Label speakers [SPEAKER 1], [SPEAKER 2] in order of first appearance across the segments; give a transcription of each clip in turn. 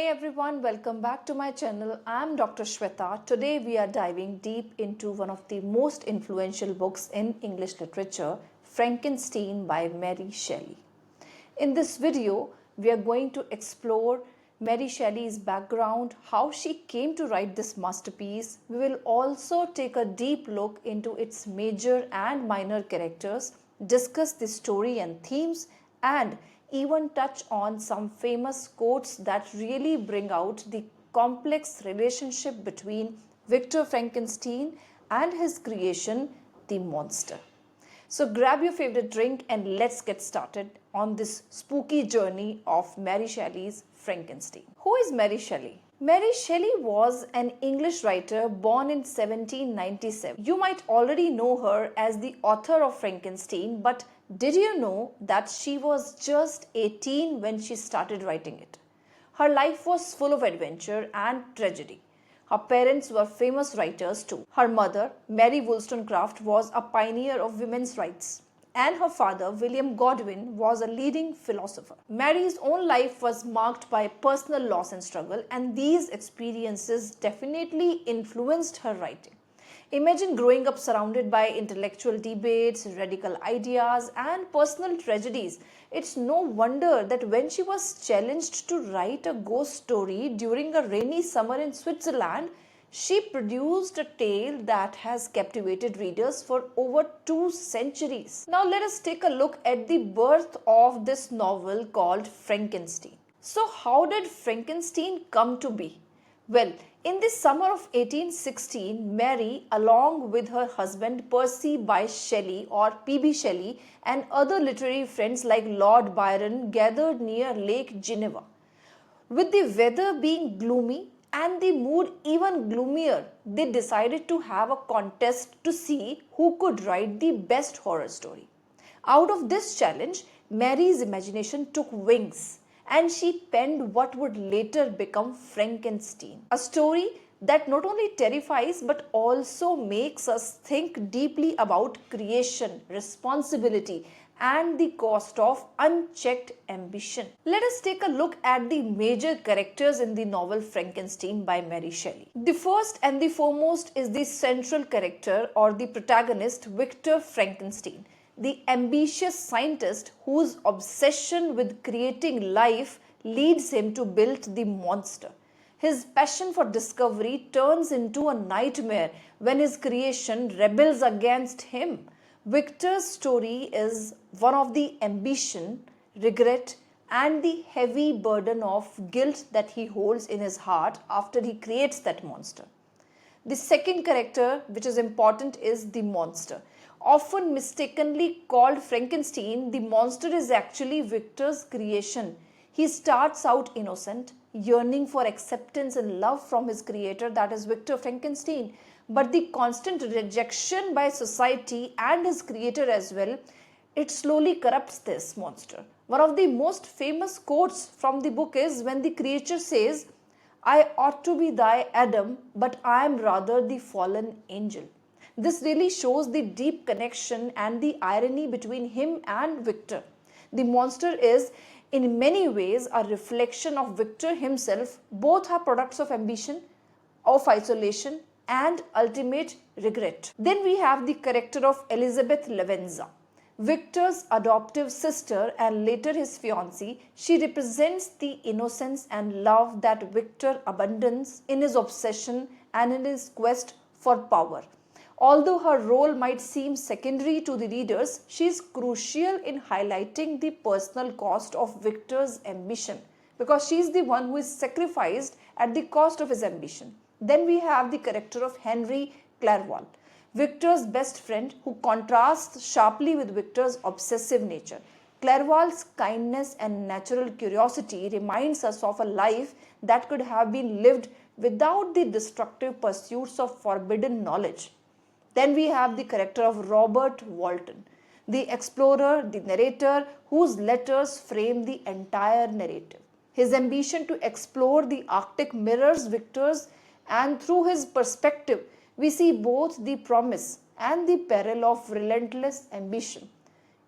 [SPEAKER 1] Hey everyone, welcome back to my channel. I'm Dr. Shweta. Today we are diving deep into one of the most influential books in English literature, Frankenstein by Mary Shelley. In this video, we are going to explore Mary Shelley's background, how she came to write this masterpiece. We will also take a deep look into its major and minor characters, discuss the story and themes, and even touch on some famous quotes that really bring out the complex relationship between Victor Frankenstein and his creation, the monster. So grab your favorite drink and let's get started on this spooky journey of Mary Shelley's Frankenstein. Who is Mary Shelley? Mary Shelley was an English writer born in 1797. You might already know her as the author of Frankenstein, but did you know that she was just 18 when she started writing it? Her life was full of adventure and tragedy. Her parents were famous writers too. Her mother, Mary Wollstonecraft, was a pioneer of women's rights, and her father, William Godwin, was a leading philosopher. Mary's own life was marked by personal loss and struggle, and these experiences definitely influenced her writing. Imagine growing up surrounded by intellectual debates, radical ideas, and personal tragedies. It's no wonder that when she was challenged to write a ghost story during a rainy summer in Switzerland, she produced a tale that has captivated readers for over 2 centuries. Now let us take a look at the birth of this novel called Frankenstein. So how did Frankenstein come to be? Well, in the summer of 1816, Mary, along with her husband Percy Bysshe Shelley or P.B. Shelley and other literary friends like Lord Byron, gathered near Lake Geneva. With the weather being gloomy and the mood even gloomier, they decided to have a contest to see who could write the best horror story. Out of this challenge, Mary's imagination took wings, and she penned what would later become Frankenstein, a story that not only terrifies but also makes us think deeply about creation, responsibility, and the cost of unchecked ambition. Let us take a look at the major characters in the novel Frankenstein by Mary Shelley. The first and the foremost is the central character or the protagonist, Victor Frankenstein, the ambitious scientist whose obsession with creating life leads him to build the monster. His passion for discovery turns into a nightmare when his creation rebels against him. Victor's story is one of the ambition, regret, and the heavy burden of guilt that he holds in his heart after he creates that monster. The second character, which is important, is the monster. Often mistakenly called Frankenstein, the monster is actually Victor's creation. He starts out innocent, yearning for acceptance and love from his creator, that is Victor Frankenstein. But the constant rejection by society and his creator as well, it slowly corrupts this monster. One of the most famous quotes from the book is when the creature says, "I ought to be thy Adam, but I am rather the fallen angel." This really shows the deep connection and the irony between him and Victor. The monster is in many ways a reflection of Victor himself. Both are products of ambition, of isolation, and ultimate regret. Then we have the character of Elizabeth Lavenza, Victor's adoptive sister and later his fiancée. She represents the innocence and love that Victor abandons in his obsession and in his quest for power. Although her role might seem secondary to the readers, she is crucial in highlighting the personal cost of Victor's ambition because she is the one who is sacrificed at the cost of his ambition. Then we have the character of Henry Clerval, Victor's best friend, who contrasts sharply with Victor's obsessive nature. Clerval's kindness and natural curiosity reminds us of a life that could have been lived without the destructive pursuits of forbidden knowledge. Then we have the character of Robert Walton, the explorer, the narrator, whose letters frame the entire narrative. His ambition to explore the Arctic mirrors Victor's, and through his perspective, we see both the promise and the peril of relentless ambition.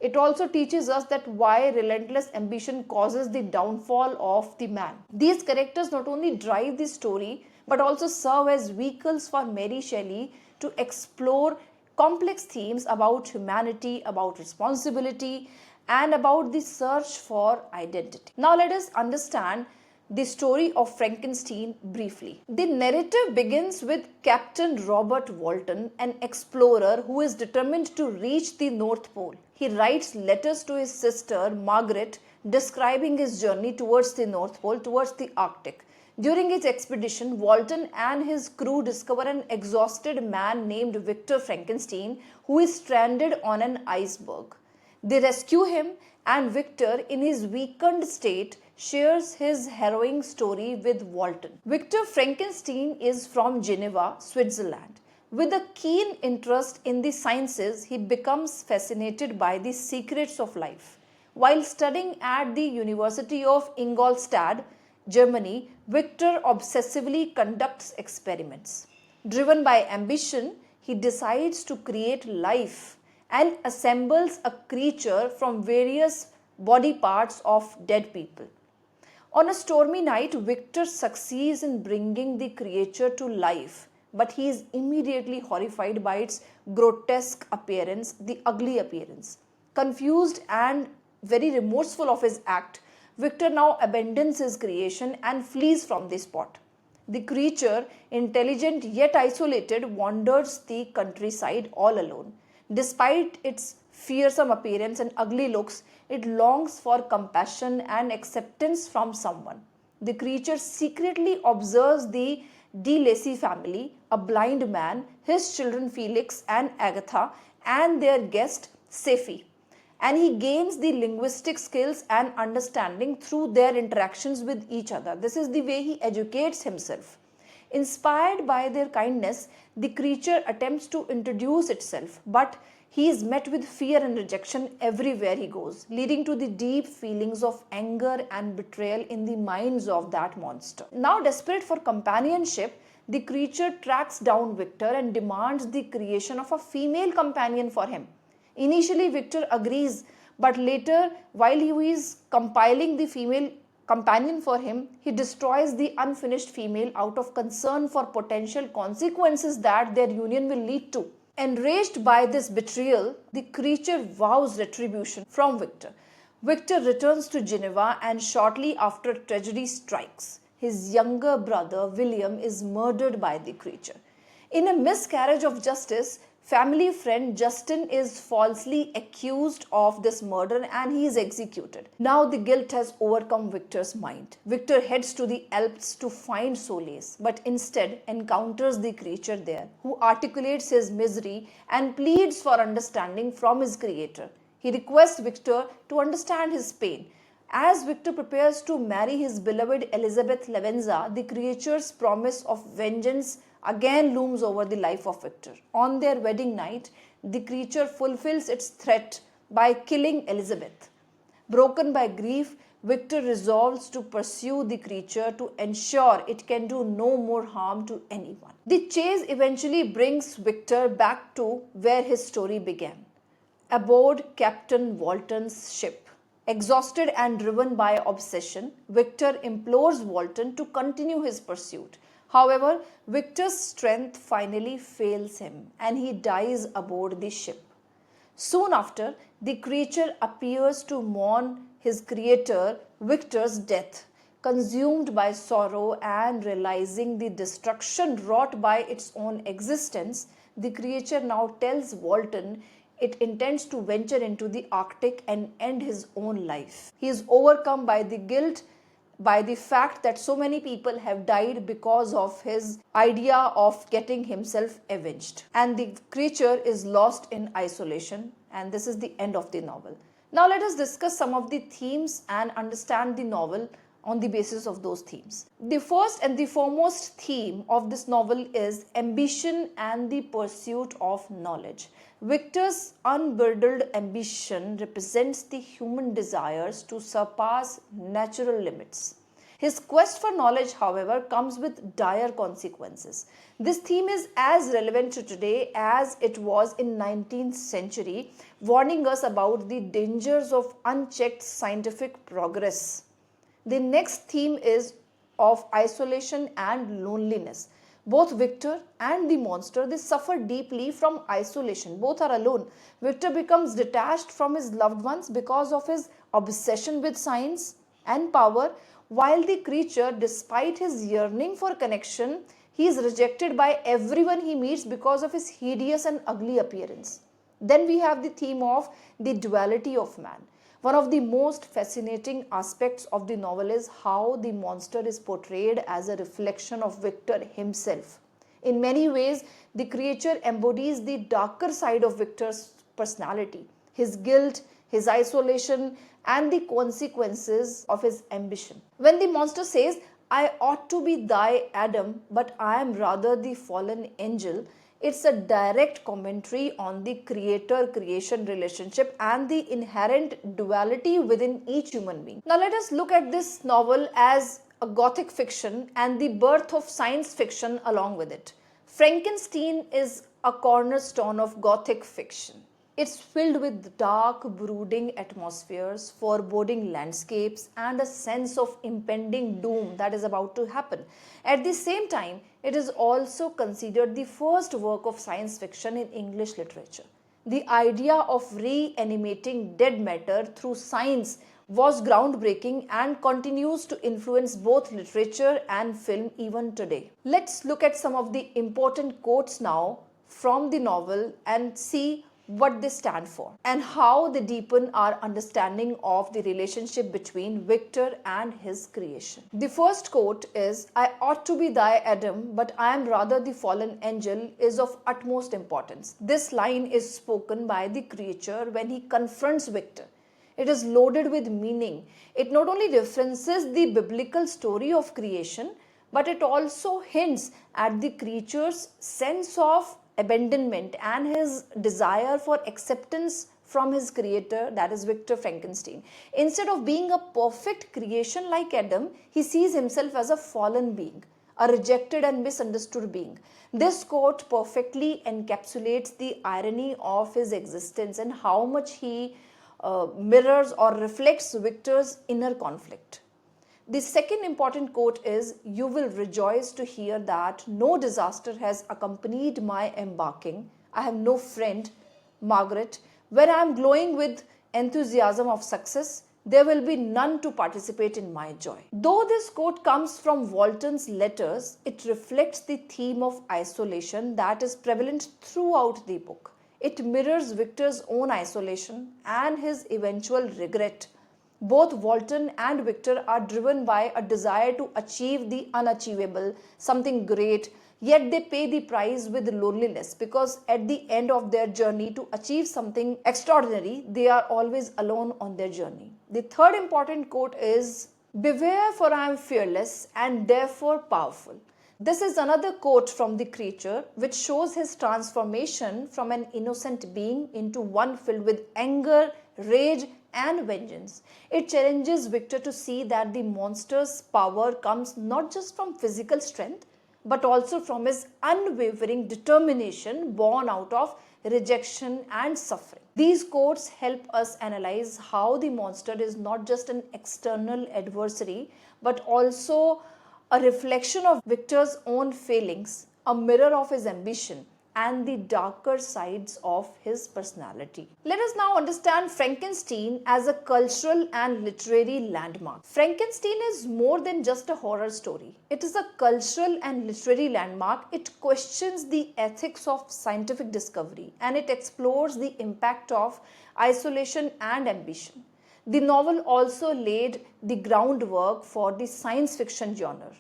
[SPEAKER 1] It also teaches us that why relentless ambition causes the downfall of the man. These characters not only drive the story but also serve as vehicles for Mary Shelley to explore complex themes about humanity, about responsibility, and about the search for identity. Now, let us understand the story of Frankenstein briefly. The narrative begins with Captain Robert Walton, an explorer who is determined to reach the North Pole. He writes letters to his sister Margaret describing his journey towards the North Pole, towards the Arctic. During his expedition, Walton and his crew discover an exhausted man named Victor Frankenstein who is stranded on an iceberg. They rescue him, and Victor, in his weakened state, shares his harrowing story with Walton. Victor Frankenstein is from Geneva, Switzerland. With a keen interest in the sciences, he becomes fascinated by the secrets of life. While studying at the University of Ingolstadt, Germany, Victor obsessively conducts experiments. Driven by ambition, he decides to create life and assembles a creature from various body parts of dead people. On a stormy night, Victor succeeds in bringing the creature to life, but he is immediately horrified by its grotesque appearance, the ugly appearance. Confused and very remorseful of his act, Victor now abandons his creation and flees from the spot. The creature, intelligent yet isolated, wanders the countryside all alone. Despite its fearsome appearance and ugly looks, it longs for compassion and acceptance from someone. The creature secretly observes the De Lacy family, a blind man, his children Felix and Agatha, and their guest Sephi. And he gains the linguistic skills and understanding through their interactions with each other. This is the way he educates himself. Inspired by their kindness, the creature attempts to introduce itself, but he is met with fear and rejection everywhere he goes, leading to the deep feelings of anger and betrayal in the minds of that monster. Now, desperate for companionship, the creature tracks down Victor and demands the creation of a female companion for him. Initially, Victor agrees, but later, while he is compiling the female companion for him, he destroys the unfinished female out of concern for potential consequences that their union will lead to. Enraged by this betrayal, the creature vows retribution from Victor. Victor returns to Geneva, and shortly after tragedy strikes, his younger brother William is murdered by the creature. In a miscarriage of justice, family friend Justin is falsely accused of this murder and he is executed. Now the guilt has overcome Victor's mind. Victor heads to the Alps to find solace, but instead encounters the creature there, who articulates his misery and pleads for understanding from his creator. He requests Victor to understand his pain. As Victor prepares to marry his beloved Elizabeth Lavenza, the creature's promise of vengeance again looms over the life of Victor. On their wedding night, the creature fulfills its threat by killing Elizabeth. Broken by grief, Victor resolves to pursue the creature to ensure it can do no more harm to anyone. The chase eventually brings Victor back to where his story began, aboard Captain Walton's ship. Exhausted and driven by obsession, Victor implores Walton to continue his pursuit. However, Victor's strength finally fails him and he dies aboard the ship. Soon after, the creature appears to mourn his creator Victor's death. Consumed by sorrow and realizing the destruction wrought by its own existence, the creature now tells Walton it intends to venture into the Arctic and end his own life. He is overcome by the guilt, by the fact that so many people have died because of his idea of getting himself avenged. And the creature is lost in isolation, and this is the end of the novel. Now let us discuss some of the themes and understand the novel on the basis of those themes. The first and the foremost theme of this novel is ambition and the pursuit of knowledge. Victor's unbridled ambition represents the human desires to surpass natural limits. His quest for knowledge, however, comes with dire consequences. This theme is as relevant to today as it was in 19th century, warning us about the dangers of unchecked scientific progress. The next theme is of isolation and loneliness. Both Victor and the monster, they suffer deeply from isolation. Both are alone. Victor becomes detached from his loved ones because of his obsession with science and power, while the creature, despite his yearning for connection, he is rejected by everyone he meets because of his hideous and ugly appearance. Then we have the theme of the duality of man. One of the most fascinating aspects of the novel is how the monster is portrayed as a reflection of Victor himself. In many ways, the creature embodies the darker side of Victor's personality, his guilt, his isolation, and the consequences of his ambition. When the monster says, "I ought to be thy Adam, but I am rather the fallen angel," it's a direct commentary on the creator-creation relationship and the inherent duality within each human being. Now let us look at this novel as a gothic fiction and the birth of science fiction along with it. Frankenstein is a cornerstone of gothic fiction. It's filled with dark, brooding atmospheres, foreboding landscapes, and a sense of impending doom that is about to happen. At the same time, it is also considered the first work of science fiction in English literature. The idea of reanimating dead matter through science was groundbreaking and continues to influence both literature and film even today. Let's look at some of the important quotes now from the novel and see what they stand for and how they deepen our understanding of the relationship between Victor and his creation. The first quote is, "I ought to be thy Adam, but I am rather the fallen angel," is of utmost importance. This line is spoken by the creature when he confronts Victor. It is loaded with meaning. It not only references the biblical story of creation, but it also hints at the creature's sense of abandonment and his desire for acceptance from his creator, that is Victor Frankenstein. Instead of being a perfect creation like Adam, he sees himself as a fallen being, a rejected and misunderstood being. This quote perfectly encapsulates the irony of his existence and how much he mirrors or reflects Victor's inner conflict. The second important quote is, "You will rejoice to hear that no disaster has accompanied my embarking. I have no friend, Margaret. When I am glowing with enthusiasm of success, there will be none to participate in my joy." Though this quote comes from Walton's letters, it reflects the theme of isolation that is prevalent throughout the book. It mirrors Victor's own isolation and his eventual regret. Both Walton and Victor are driven by a desire to achieve the unachievable, something great, yet they pay the price with loneliness because at the end of their journey to achieve something extraordinary, they are always alone on their journey. The third important quote is, "Beware, for I am fearless and therefore powerful." This is another quote from the creature which shows his transformation from an innocent being into one filled with anger, rage, and vengeance. It challenges Victor to see that the monster's power comes not just from physical strength, but also from his unwavering determination born out of rejection and suffering. These quotes help us analyze how the monster is not just an external adversary, but also a reflection of Victor's own failings, a mirror of his ambition, and the darker sides of his personality. Let us now understand Frankenstein as a cultural and literary landmark. Frankenstein is more than just a horror story. It is a cultural and literary landmark. It questions the ethics of scientific discovery and it explores the impact of isolation and ambition. The novel also laid the groundwork for the science fiction genre.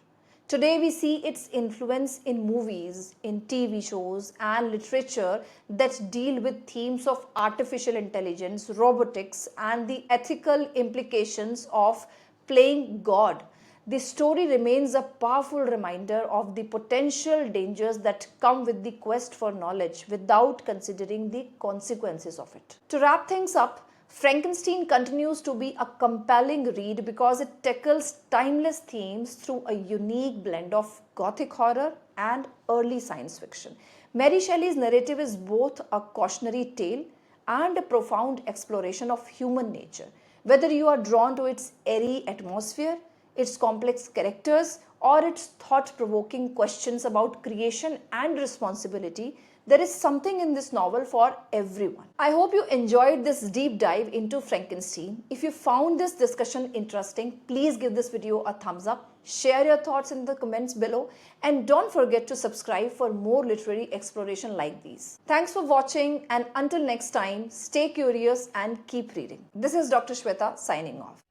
[SPEAKER 1] Today we see its influence in movies, in TV shows and literature that deal with themes of artificial intelligence, robotics and the ethical implications of playing God. The story remains a powerful reminder of the potential dangers that come with the quest for knowledge without considering the consequences of it. To wrap things up, Frankenstein continues to be a compelling read because it tackles timeless themes through a unique blend of gothic horror and early science fiction. Mary Shelley's narrative is both a cautionary tale and a profound exploration of human nature. Whether you are drawn to its airy atmosphere, its complex characters, or its thought provoking questions about creation and responsibility, there is something in this novel for everyone. I hope you enjoyed this deep dive into Frankenstein. If you found this discussion interesting, please give this video a thumbs up, share your thoughts in the comments below, and don't forget to subscribe for more literary exploration like these. Thanks for watching, and until next time, stay curious and keep reading. This is Dr. Shweta signing off.